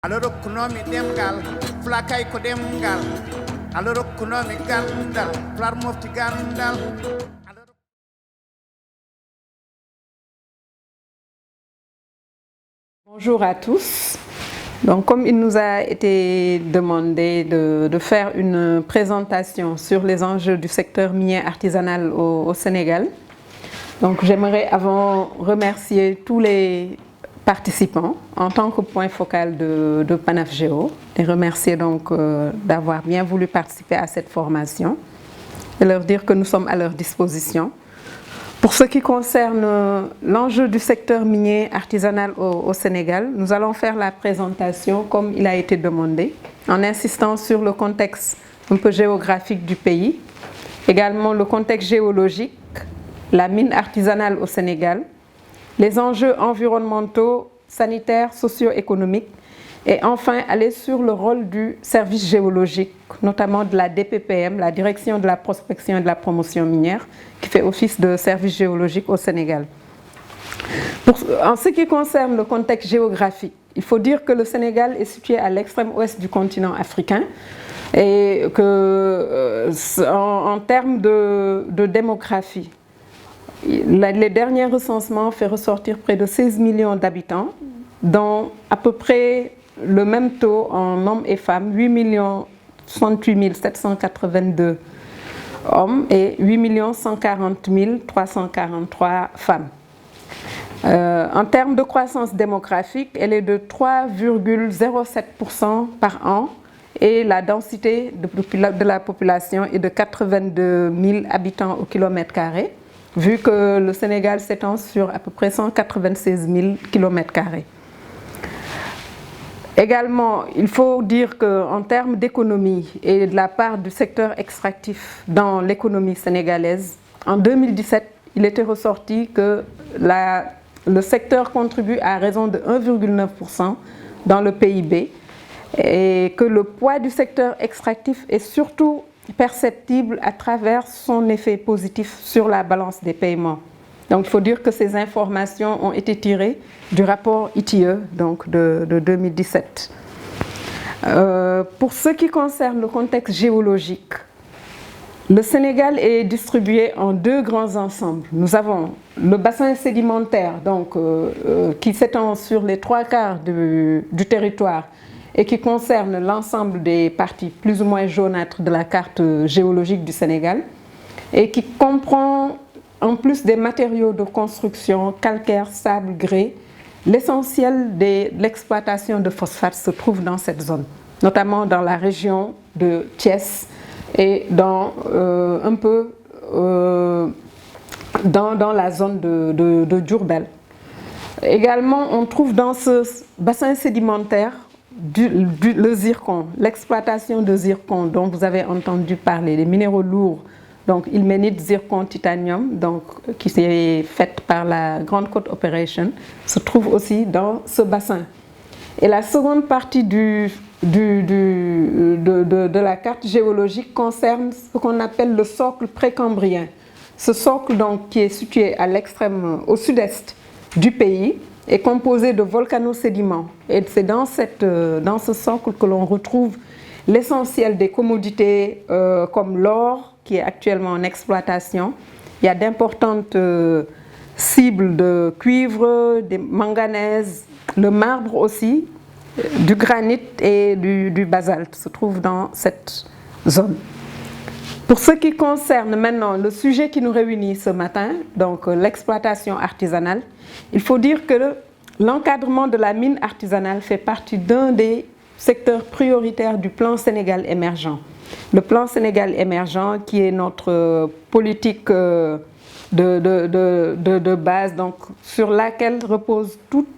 Alors kunomi demgal flakay ko demgal alors kunomi gandal flar mofti gandal. Bonjour à tous. Donc, comme il nous a été demandé de faire une présentation sur les enjeux du secteur minier artisanal au Sénégal, donc j'aimerais avant remercier tous les participants en tant que point focal de PANAFGEO et remercier donc d'avoir bien voulu participer à cette formation et leur dire que nous sommes à leur disposition. Pour ce qui concerne l'enjeu du secteur minier artisanal au Sénégal, nous allons faire la présentation comme il a été demandé, en insistant sur le contexte un peu géographique du pays, également le contexte géologique, la mine artisanale au Sénégal, les enjeux environnementaux, sanitaires, socio-économiques, et enfin aller sur le rôle du service géologique, notamment de la DPPM, la Direction de la prospection et de la promotion minière, qui fait office de service géologique au Sénégal. En ce qui concerne le contexte géographique, il faut dire que le Sénégal est situé à l'extrême ouest du continent africain et que en termes de démographie, les derniers recensements font ressortir près de 16 millions d'habitants, dont à peu près le même taux en hommes et femmes, 8 782 hommes et 8 140 343 femmes. En termes de croissance démographique, elle est de 3,07% par an et la densité de la population est de 82 000 habitants au kilomètre carré, vu que le Sénégal s'étend sur à peu près 196 000 kilomètres carrés. Également, il faut dire qu'en termes d'économie et de la part du secteur extractif dans l'économie sénégalaise, en 2017, il était ressorti que le secteur contribue à raison de 1,9% dans le PIB et que le poids du secteur extractif est surtout perceptible à travers son effet positif sur la balance des paiements. Donc, il faut dire que ces informations ont été tirées du rapport ITIE donc de 2017. Pour ce qui concerne le contexte géologique, le Sénégal est distribué en deux grands ensembles. Nous avons le bassin sédimentaire donc, qui s'étend sur les 3/4 du territoire et qui concerne l'ensemble des parties plus ou moins jaunâtres de la carte géologique du Sénégal et qui comprend, en plus des matériaux de construction, calcaire, sable, grès, l'essentiel de l'exploitation de phosphate se trouve dans cette zone, notamment dans la région de Thiès et dans, un peu dans la zone de Diourbel. Également, on trouve dans ce bassin sédimentaire le zircon, l'exploitation de zircon dont vous avez entendu parler, les minéraux lourds, donc ilménite, zircon, titanium, donc, qui est faite par la Grande Côte Operation, se trouve aussi dans ce bassin. Et la seconde partie de la carte géologique concerne ce qu'on appelle le socle précambrien. Ce socle, donc, qui est situé à l'extrême, au sud-est du pays, est composé de volcanosédiments. Et c'est dans ce socle que l'on retrouve l'essentiel des commodités comme l'or, qui est actuellement en exploitation. Il y a d'importantes cibles de cuivre, des manganèses, le marbre aussi, du granit et du basalte se trouvent dans cette zone. Pour ce qui concerne maintenant le sujet qui nous réunit ce matin, donc l'exploitation artisanale, il faut dire que l'encadrement de la mine artisanale fait partie d'un des secteurs prioritaires du plan Sénégal émergent. Le plan Sénégal émergent qui est notre politique de base, donc, sur laquelle reposent toutes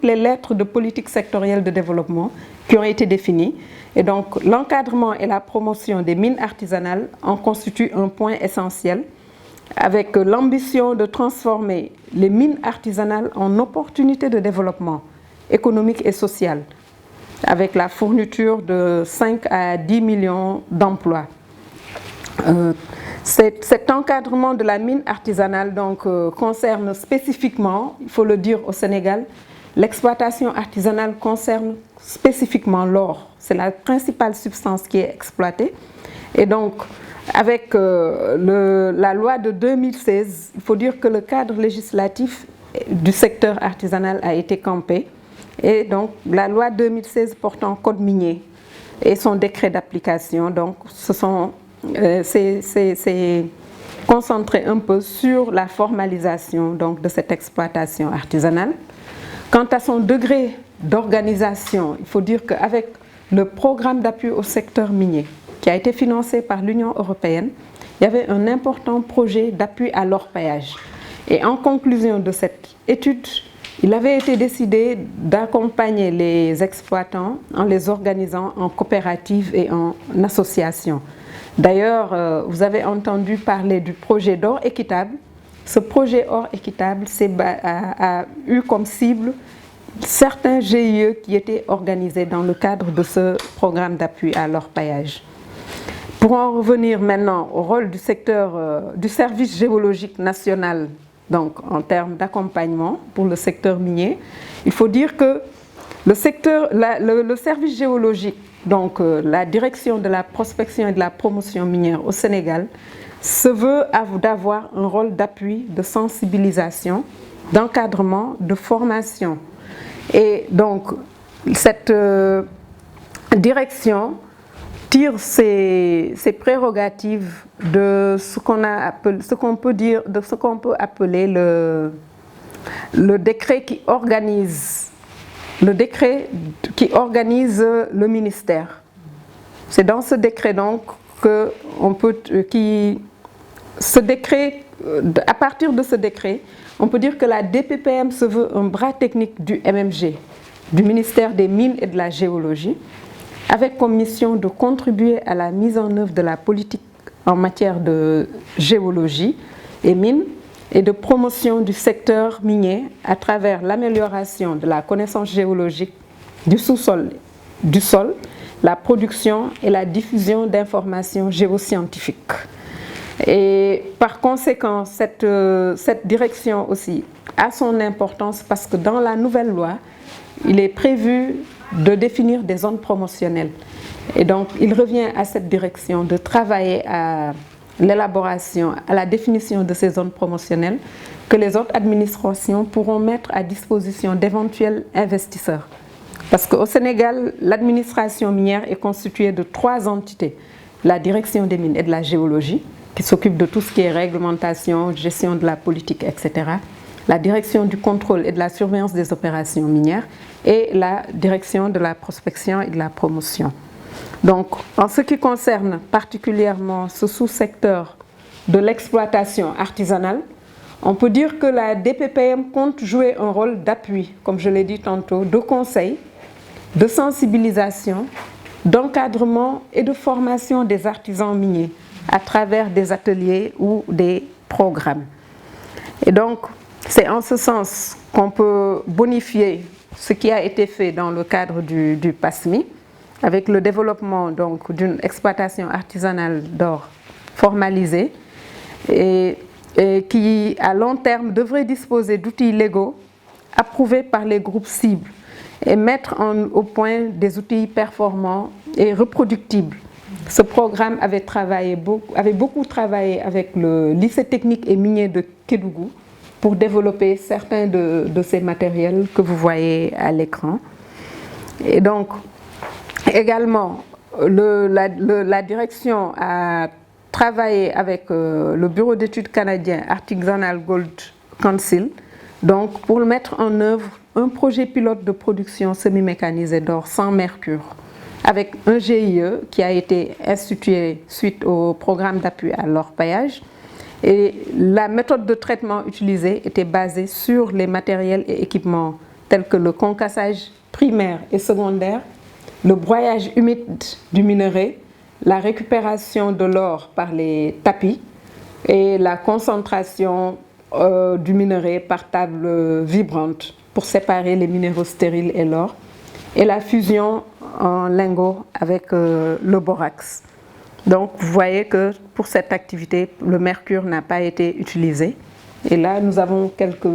les lettres de politique sectorielle de développement qui ont été définies. Et donc l'encadrement et la promotion des mines artisanales en constituent un point essentiel, avec l'ambition de transformer les mines artisanales en opportunités de développement économique et social, avec la fourniture de 5 à 10 millions d'emplois. Cet encadrement de la mine artisanale donc, concerne spécifiquement, il faut le dire au Sénégal, l'exploitation artisanale concerne spécifiquement l'or. C'est la principale substance qui est exploitée. Et donc, avec la loi de 2016, il faut dire que le cadre législatif du secteur artisanal a été campé. Et donc, la loi 2016 portant code minier et son décret d'application, donc, c'est concentré un peu sur la formalisation donc, de cette exploitation artisanale. Quant à son degré d'organisation, il faut dire qu'avec le programme d'appui au secteur minier, qui a été financé par l'Union européenne, il y avait un important projet d'appui à l'orpaillage. Et en conclusion de cette étude, il avait été décidé d'accompagner les exploitants en les organisant en coopérative et en association. D'ailleurs, vous avez entendu parler du projet d'or équitable. Ce projet or équitable a eu comme cible certains GIE qui étaient organisés dans le cadre de ce programme d'appui à l'orpaillage. Pour en revenir maintenant au rôle du secteur du service géologique national, donc en termes d'accompagnement pour le secteur minier, il faut dire que le service géologique, donc la direction de la prospection et de la promotion minière au Sénégal, se veut d'avoir un rôle d'appui, de sensibilisation, d'encadrement, de formation. Et donc, cette direction tire ses prérogatives de ce qu'on peut appeler le décret qui organise le ministère. C'est dans ce décret donc à partir de ce décret, on peut dire que la DPPM se veut un bras technique du MMG, du ministère des Mines et de la Géologie, avec comme mission de contribuer à la mise en œuvre de la politique en matière de géologie et mines et de promotion du secteur minier à travers l'amélioration de la connaissance géologique du sous-sol, du sol, la production et la diffusion d'informations géoscientifiques. Et par conséquent, cette direction aussi a son importance parce que dans la nouvelle loi, il est prévu de définir des zones promotionnelles. Et donc, il revient à cette direction de travailler à l'élaboration, à la définition de ces zones promotionnelles que les autres administrations pourront mettre à disposition d'éventuels investisseurs. Parce qu'au Sénégal, l'administration minière est constituée de 3 entités. La direction des mines et de la géologie, qui s'occupe de tout ce qui est réglementation, gestion de la politique, etc. La direction du contrôle et de la surveillance des opérations minières et la direction de la prospection et de la promotion. Donc, en ce qui concerne particulièrement ce sous-secteur de l'exploitation artisanale, on peut dire que la DPPM compte jouer un rôle d'appui, comme je l'ai dit tantôt, de conseil, de sensibilisation, d'encadrement et de formation des artisans miniers à travers des ateliers ou des programmes. Et donc, c'est en ce sens qu'on peut bonifier ce qui a été fait dans le cadre du PASMI, avec le développement d'une exploitation artisanale d'or formalisée et qui, à long terme, devrait disposer d'outils légaux approuvés par les groupes cibles et mettre au point des outils performants et reproductibles. Ce programme avait beaucoup travaillé avec le lycée technique et minier de Kédougou pour développer certains de ces matériels que vous voyez à l'écran. Et donc, également, la direction a travaillé avec le bureau d'études canadien Artisanal Gold Council donc, pour mettre en œuvre un projet pilote de production semi-mécanisée d'or sans mercure avec un GIE qui a été institué suite au programme d'appui à l'orpaillage. Et la méthode de traitement utilisée était basée sur les matériels et équipements tels que le concassage primaire et secondaire, le broyage humide du minerai, la récupération de l'or par les tapis et la concentration du minerai par table vibrante pour séparer les minéraux stériles et l'or, et la fusion en lingots avec le borax. Donc vous voyez que pour cette activité, le mercure n'a pas été utilisé. Et là, nous avons quelques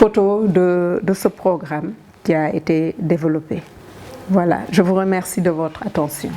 photos de ce programme qui a été développé. Voilà, je vous remercie de votre attention.